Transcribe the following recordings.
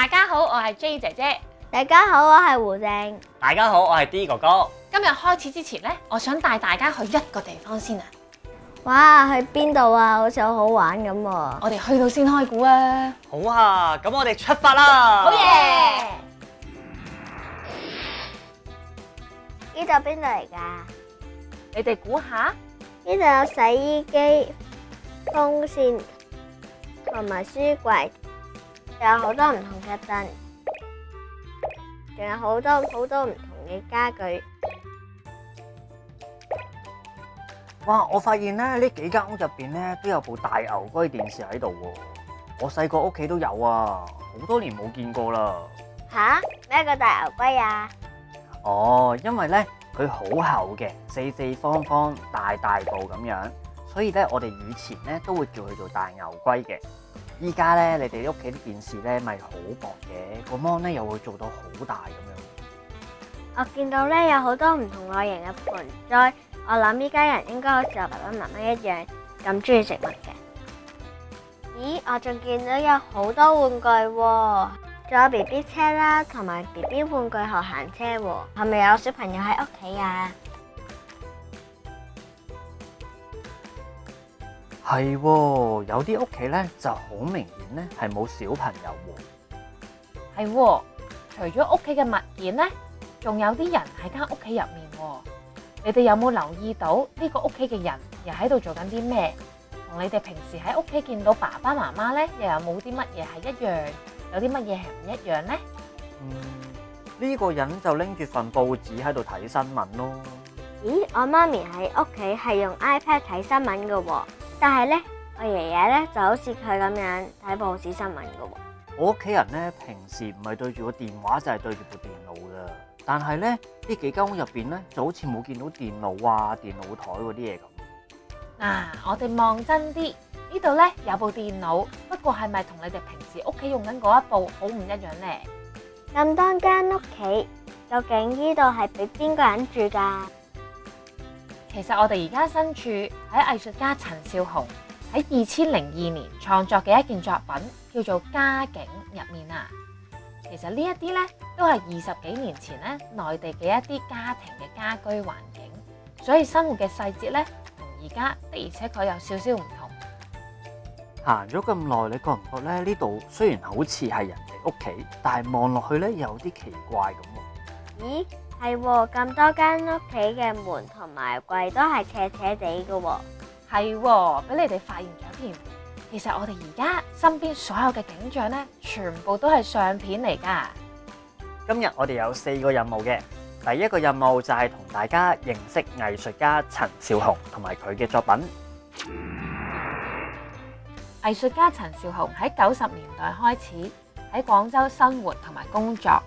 大家好，我係 J 姐姐。大家好，我係胡靜。大家好，我係 D 哥哥。今日開始之前呢，我想帶大家去一個地方先啊。哇，去邊度啊？好似好好玩咁喎。我哋去到先開估啊！好啊，咁我哋出發啦！好嘢！呢度邊度嚟㗎？你哋估下？呢度有洗衣機、風扇同埋書櫃，仲有好多唔同嘅凳，仲有好多唔同嘅家具。哇！我發現咧呢幾間屋入邊咧都有部大牛龜電視喺度喎。我細個屋企都有啊，好多年冇見過啦。吓？咩個大牛龜啊？哦，因為咧佢好厚嘅，四四方方、大大部咁樣，所以咧我哋以前咧都會叫佢做大牛龜嘅。依家咧你哋屋企啲電視咧咪好薄嘅，個 mon 咧又會做到好大咁樣。我見到咧有好多唔同類型嘅盆栽，我諗依家人應該好似我爸爸媽媽一樣咁中意植物嘅。咦，我仲見到有好多玩具喎，仲有 BB 車啦，同埋 BB 玩具學行車喎，係咪有小朋友喺屋企啊？係喎，有啲屋企咧就好明顯咧係冇小朋友喎。係喎，除咗屋企嘅物件呢，仲有啲人喺間屋企入面喎。你哋有冇留意到呢個屋企嘅人又喺度做緊啲咩？同你哋平時喺屋企見到爸爸媽媽呢，又有冇啲乜嘢係一樣？有啲乜嘢係唔一樣呢？呢個人就拎住份報紙喺度睇新聞咯。咦，我媽咪喺屋企係用 iPad 睇新聞㗎喎，但係呢，我爺爺呢就好似佢咁樣睇報紙新聞㗎喎。我屋企人咧平時唔係對住個電話，就係對住部電腦噶。但係咧呢幾間屋入邊咧就好似冇見到電腦啊、電腦台嗰啲嘢咁。嗱，我哋望真啲，呢度呢有部電腦，不過係咪同你哋平時屋企用緊嗰一部好唔一樣呢？咁多間屋企，究竟呢度係俾邊個人住㗎？其實我哋而家身處喺藝術家陳少雄喺2002年創作嘅一件作品，叫做《家境》入面啊。其實呢一啲呢，都係20幾年前呢內地嘅一啲家庭嘅家居環境，所以生活嘅細節呢，同而家的而且確有少少唔同。行咗咁耐，你覺唔覺咧？呢度雖然好似係人哋屋企，但係望落去咧有啲奇怪咁喎。咦，係喎，咁多間屋企嘅門同埋櫃都係斜斜地嘅喎。係喎，俾你哋發現咗添。其實我哋而家身邊所有嘅景象呢，全部都係相片嚟㗎。今日我哋有4個任務嘅。第一個任務就係同大家認識藝術家陳少雄同埋佢嘅作品。藝術家陳少雄喺90年代開始喺廣州生活同埋工作，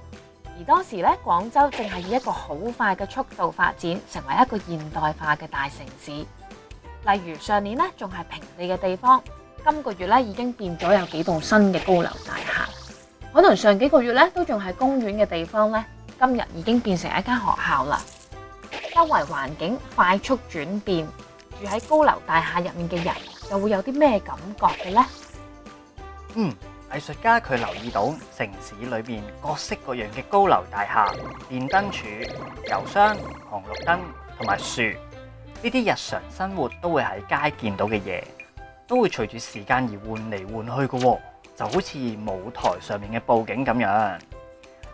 而當時咧廣州正係以一個好快嘅速度發展，成為一個現代化嘅大城市。例如上年咧仲係平地嘅地方，今個月咧已經變咗有幾棟新嘅高樓大廈。可能上幾個月咧都仲係公園嘅地方咧，今日已經變成一間學校啦。周圍環境快速轉變，住喺高樓大廈入面嘅人又會有啲咩感覺嘅呢？藝術家佢留意到城市裏邊各式各樣嘅高樓大廈、電燈柱、郵箱、紅綠燈同埋樹，呢啲日常生活都會喺街見到嘅嘢，都會隨住時間而換嚟換去嘅喎，就好似舞台上面嘅佈景咁樣。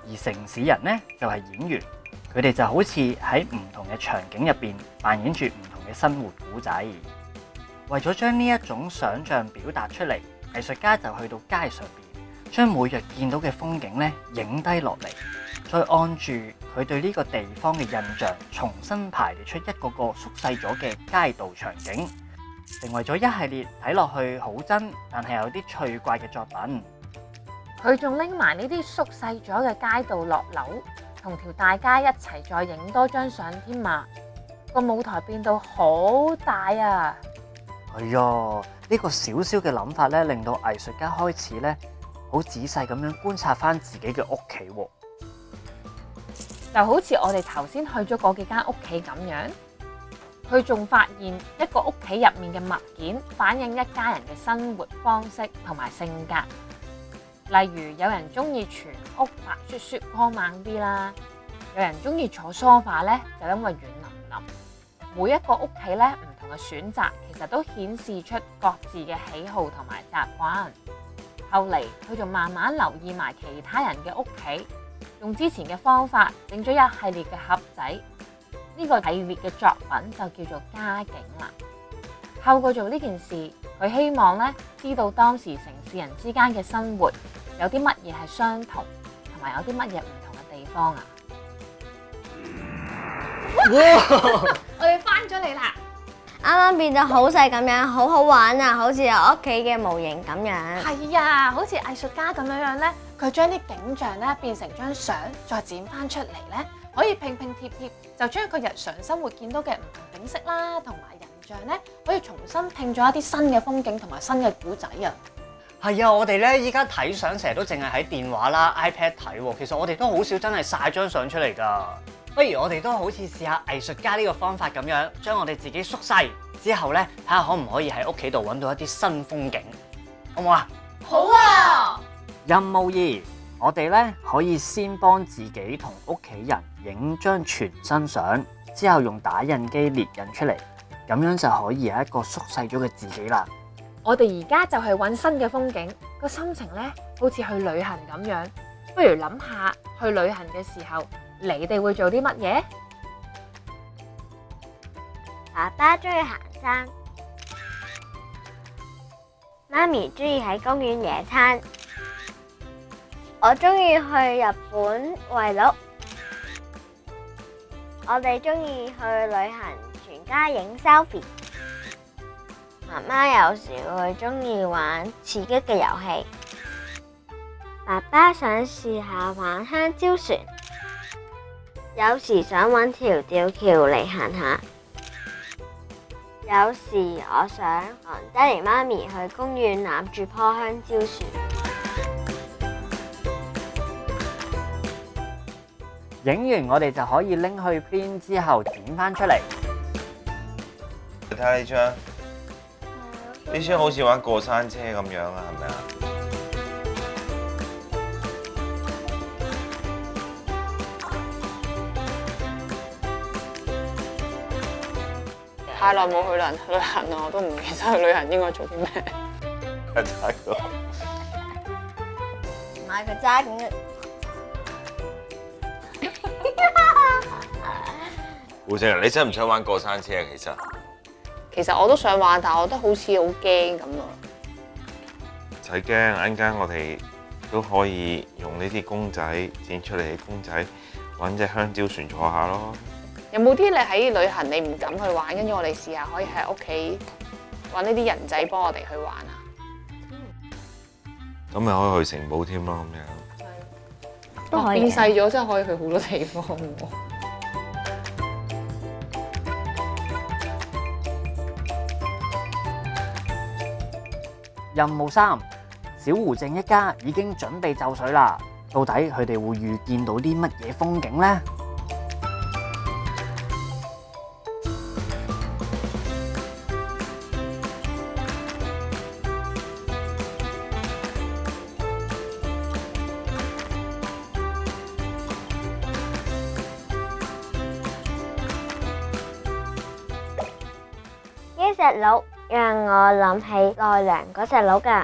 而城市人呢，就係演員，佢哋就好似喺唔同嘅場景入邊扮演住唔同嘅生活故仔。為咗將呢一種想像表達出嚟，藝術家就去到街上邊，將每日見到嘅風景咧影低落嚟，再按住佢對呢個地方嘅印象，重新排列出一個個縮細咗嘅街道場景，成為咗一系列睇落去好真，但係有啲趣怪嘅作品。佢仲拎埋呢啲縮細咗嘅街道落樓，同條大街一齊再影多張相添嘛，個舞台變到好大啊！係呀，呢個小小嘅諗法咧，令到藝術家開始咧好仔細咁樣觀察翻自己嘅屋企喎。就好似我哋頭先去咗嗰幾間屋企咁樣，佢仲發現一個屋企入面嘅物件反映一家人嘅生活方式同埋性格。例如有人中意全屋白雪雪光猛啲啦，有人中意坐梳化咧，就因為軟腍腍。每一個屋企咧唔同嘅選擇，其實都顯示出各自嘅喜好同埋習慣。後嚟佢仲慢慢留意埋其他人嘅屋企，用之前嘅方法整咗一系列嘅盒仔。呢個系列嘅作品就叫做家境啦。透過做呢件事，佢希望咧知道當時城市人之間嘅生活有啲乜嘢係相同，同埋有啲乜嘢唔同嘅地方啊！我哋翻咗嚟啦，啱啱變到好細咁樣，好好玩啊！好似我屋企嘅模型咁樣。係啊，好似藝術家咁樣咧，佢將啲景象咧變成張相，再剪翻出嚟咧，可以拼拼貼貼，就將佢日常生活見到嘅唔同景色啦，同埋人像咧，可以重新拼咗一啲新嘅風景同埋新嘅古仔啊！係啊，我哋咧依家睇相成日都淨係喺電話啦、iPad 睇喎，其實我哋都好少真係晒張相出嚟㗎。不如我哋都好似試下藝術家呢個方法咁樣，將我哋自己縮細之後咧，睇下可唔可以喺屋企度揾到一啲新風景，好唔好啊？好啊！任務2，我哋咧可以先幫自己同屋企人影張全身相，之後用打印機列印出嚟，咁樣就可以有一個縮細咗嘅自己啦。我哋而家就去揾新嘅風景，個心情咧好似去旅行咁樣。不如諗下去旅行嘅時候，你哋會做啲乜嘢？爸爸中意行山，媽咪中意喺公園野餐，我中意去日本圍爐，我哋中意去旅行，全家影 selfie。媽媽有時會中意玩刺激嘅遊戲，爸爸想試下玩香蕉船，有時想揾條吊橋嚟行下，有時我想同爹哋媽咪去公園攬住棵香蕉樹。影完我哋就可以拎去編之後剪翻出嚟。你睇下呢張，呢張好似玩過山車咁樣啊，係咪啊？太耐冇去旅行啦，我都唔記得去旅行應該做啲咩。睇到買個揸緊嘅。胡靜，你真係唔想玩過山車啊？其實我都想玩，但係我覺得好似好驚咁啊。唔使驚，陣間我哋都可以用呢啲公仔剪出嚟嘅公仔，揾隻香蕉船坐下咯。有冇啲你喺旅行你唔敢去玩，跟住我哋試下可以喺屋企揾呢啲人仔幫我哋去玩啊？咁咪可以去城堡添咯，咁樣。都可以變細咗真係可以去好多地方喎。任務3，小胡靜一家已經準備就緒啦。到底佢哋會預見到啲乜嘢風景呢？呢隻鹿讓我諗起奈良嗰隻鹿㗎。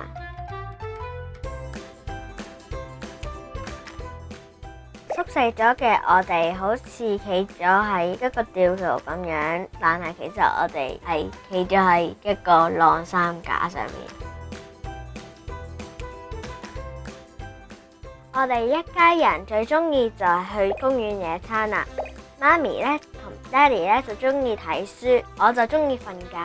縮細咗嘅我哋好似企咗喺一個吊橋咁樣，但係其實我哋係企咗喺一個晾衫架上面。我哋一家人最中意就係去公園野餐啦。媽咪咧同爹哋咧就中意睇書，我就中意瞓覺。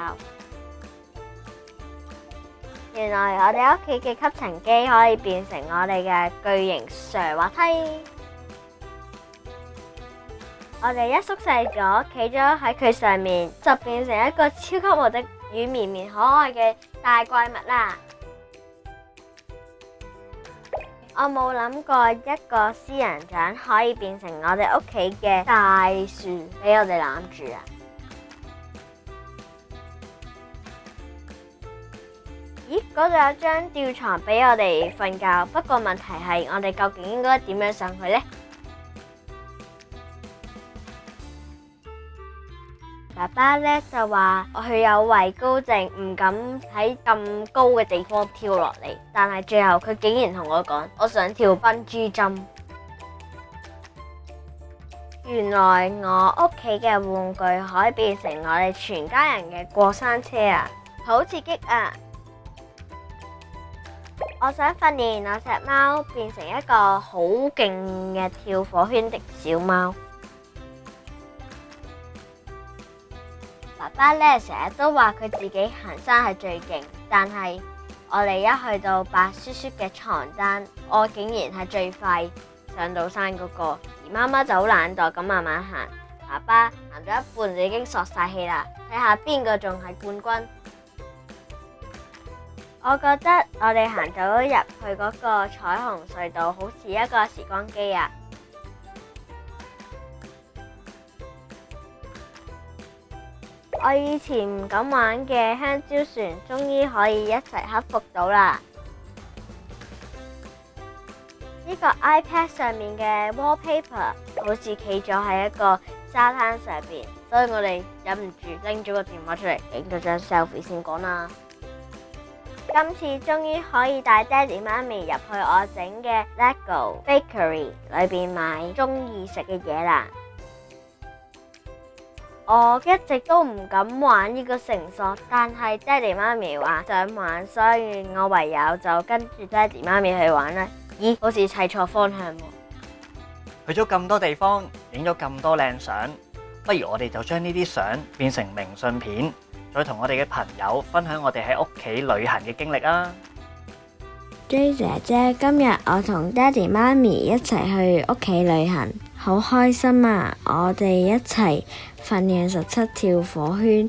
原來我哋屋企嘅吸塵機可以變成我哋嘅巨型瀡滑梯。我哋一縮細咗，企咗喺佢上面，就變成一個超級無敵軟綿綿可愛嘅大怪物啦！我冇諗過一個仙人掌可以變成我哋屋企嘅大樹，俾我哋攬住啊！咦，嗰度有張吊床俾我哋瞓覺，不過問題係我哋究竟應該點樣上去呢？爸爸咧就話佢有畏高症，唔敢喺咁高嘅地方跳落嚟，但係最後佢竟然同我講，我想跳笨豬跳。原來我屋企嘅玩具可以變成我哋全家人嘅過山車啊，好刺激啊！我想訓練我隻貓變成一個好勁嘅跳火圈的小貓。爸爸咧成日都話佢自己行山係最勁，但係我哋一去到白雪雪嘅床單，我竟然係最快上到山嗰個，而媽媽就好懶惰咁慢慢行。爸爸行咗一半就已經索晒氣啦，睇下邊個仲係冠軍。我覺得我哋行咗入去嗰個彩虹隧道，好似一個時光機啊！我以前唔敢玩嘅香蕉船，終於可以一齊克服到啦！呢個 iPad 上面嘅 wallpaper 好似企咗喺一個沙灘上邊，所以我哋忍唔住拎咗個電話出嚟影咗張 selfie 先講啦。今次終於可以帶爹哋媽咪入去我整嘅 Lego Bakery 裏邊買中意食嘅嘢啦。我一直都唔敢玩呢個繩索，但係爹哋媽咪話想玩，所以我唯有就跟住爹哋媽咪去玩啦。咦，好似砌錯方向喎！去咗咁多地方，影咗咁多靚相，不如我哋就將呢啲相變成明信片，再同我哋嘅朋友分享我哋喺屋企旅行嘅經歷啊J 姐姐，今日我同爹哋媽咪一齊去屋企旅行，好開心啊！我哋一齊訓練17跳火圈，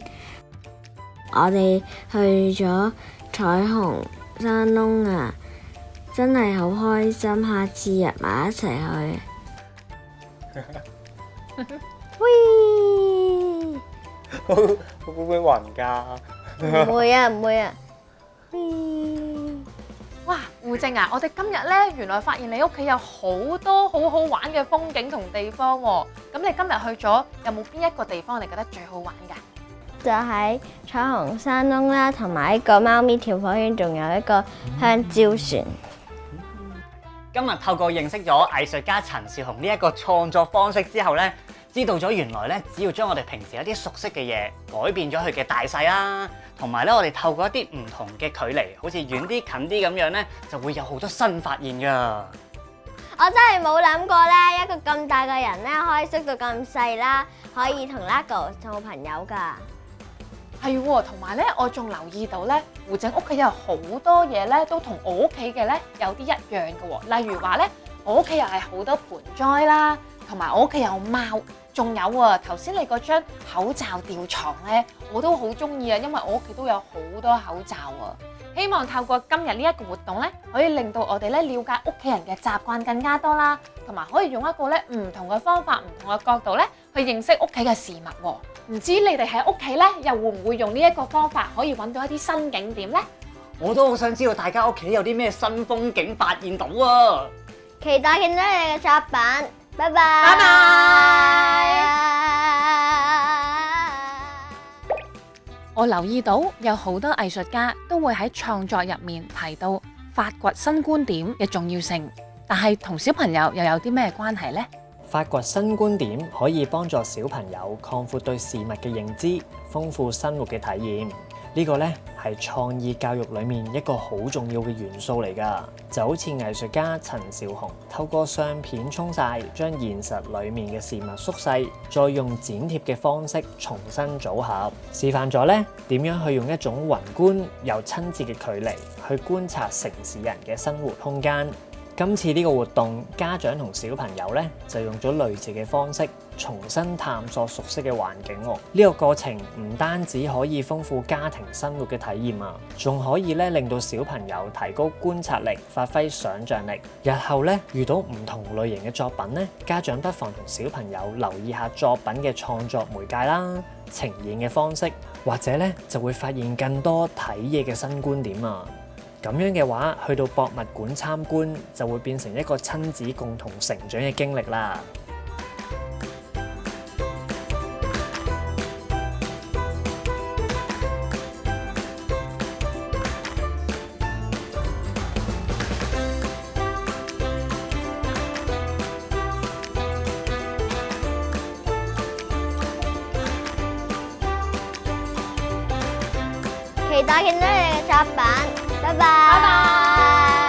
我哋去咗彩虹山窿啊，真係好開心！下次約埋一齊去。喂，會唔會暈㗎？唔會啊，唔會啊。哇，胡靜啊，我哋今日咧原來發現你屋企有好多好好玩嘅風景同地方喎。咁你今日去咗有冇邊一個地方你覺得最好玩㗎？就喺彩虹山窿啦，同埋一個貓咪跳火圈，仲有一個香蕉船。今日透過認識咗藝術家陳少雄呢一個創作方式之後呢，知道咗原來呢，只要將我哋平時一啲熟悉嘅嘢改變咗佢嘅大細啦，同埋呢，我哋透過一啲唔同嘅距離，好似遠啲近啲咁樣呢，就會有好多新發現噶。我真係冇諗過呢，一個咁大嘅人呢，可以縮到咁細啦，可以同 Lego 做朋友噶。係喎，同埋咧，我仲留意到咧，胡靜屋企有好多嘢咧，都同我屋企嘅咧有啲一樣嘅喎。例如話咧，我屋企又係好多盆栽啦，同埋我屋企有貓，仲有啊頭先你嗰張口罩吊床咧，我都好中意啊，因為我屋企都有好多口罩啊。希望透過今日呢一個活動咧，可以令到我哋咧了解屋企人嘅習慣更加多啦，同埋可以用一個咧唔同嘅方法、唔同嘅角度咧去認識屋企嘅事物喎。唔知你哋喺屋企咧，又會唔會用呢一個方法可以揾到一啲新景點呢？我都好想知道大家屋企有啲咩新風景發現到啊！期待見到你哋嘅作品，拜拜！拜拜！我留意到有好多藝術家都會喺創作入面提到發掘新觀點嘅重要性，但係同小朋友又有啲咩關係呢？發掘新觀點可以幫助小朋友擴闊對事物嘅認知，豐富生活嘅體驗。呢個呢係創意教育裡面一個好重要嘅元素嚟㗎。就好似藝術家陳少雄透過相片沖曬，將現實裡面嘅事物縮細，再用剪貼嘅方式重新組合，示範咗呢點樣去用一種宏觀又親切嘅距離去觀察城市人嘅生活空間。今次呢個活動，家長同小朋友呢就用咗類似嘅方式，重新探索熟悉嘅環境喎。呢個過程唔單止可以豐富家庭生活嘅體驗啊，仲可以咧令到小朋友提高觀察力，發揮想像力。日後咧遇到唔同類型嘅作品呢，家長不妨同小朋友留意下作品嘅創作媒介啦、呈現嘅方式，或者咧就會發現更多睇嘢嘅新觀點啊！咁樣嘅話，去到博物館參觀就會變成一個親子共同成長嘅經歷啦。期待見到你嘅作品，拜拜。